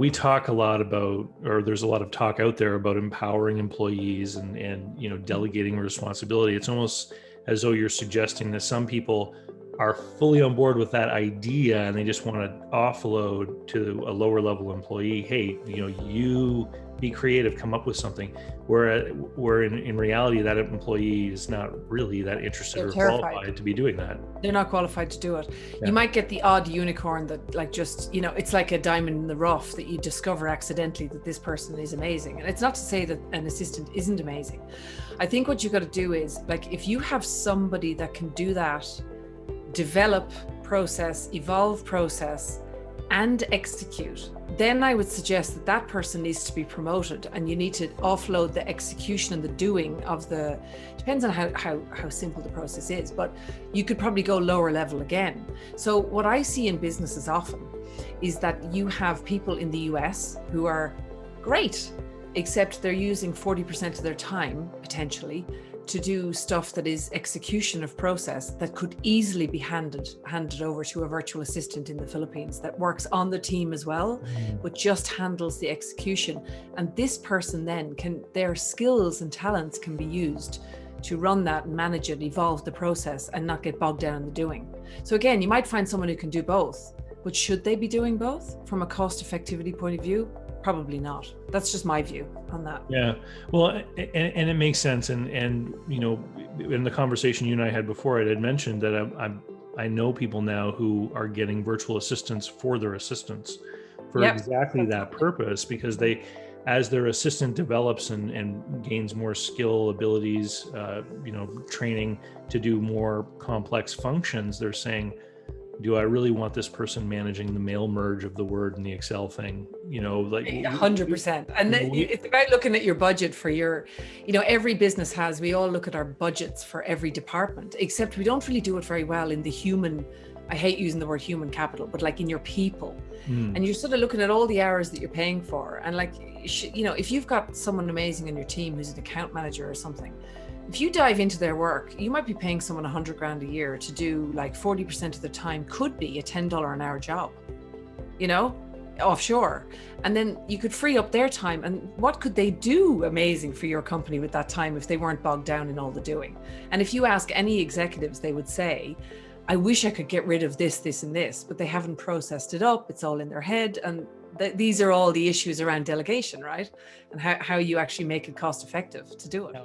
we talk a lot about, or there's a lot of talk out there about empowering employees and delegating responsibility. It's almost as though you're suggesting that some people are fully on board with that idea and they just want to offload to a lower level employee. Hey, you be creative, come up with something. Where in reality, that employee is not really that interested or qualified to be doing that. They're not qualified to do it. Yeah. You might get the odd unicorn that it's like a diamond in the rough that you discover accidentally that this person is amazing. And it's not to say that an assistant isn't amazing. I think what you got to do is, like, if you have somebody that can do that, develop process, evolve process, and execute, then I would suggest that person needs to be promoted, and you need to offload the execution and the doing of the, depends on how simple the process is, but you could probably go lower level again. So what I see in businesses often is that you have people in the US who are great, except they're using 40% of their time potentially to do stuff that is execution of process that could easily be handed over to a virtual assistant in the Philippines that works on the team as well, but just handles the execution. And this person then their skills and talents can be used to run that and manage it, evolve the process, and not get bogged down in the doing. So again, you might find someone who can do both, but should they be doing both from a cost effectivity point of view? Probably not. That's just my view on that. Yeah, well, and it makes sense. And in the conversation you and I had before, I had mentioned that I know people now who are getting virtual assistants for their assistants for exactly that purpose, because as their assistant develops and gains more skill, abilities, training to do more complex functions, they're saying, do I really want this person managing the mail merge of the Word and the Excel thing? 100%. And it's about looking at your budget for your, every business has, we all look at our budgets for every department, except we don't really do it very well in the human, I hate using the word human capital, but like in your people. And you're sort of looking at all the hours that you're paying for. And like, if you've got someone amazing in your team who's an account manager or something, if you dive into their work, you might be paying someone $100 grand a year to do like 40% of the time could be a $10 an hour job, offshore. And then you could free up their time. And what could they do amazing for your company with that time if they weren't bogged down in all the doing? And if you ask any executives, they would say, I wish I could get rid of this, this, and this, but they haven't processed it up. It's all in their head. And these are all the issues around delegation, right? And how you actually make it cost effective to do it.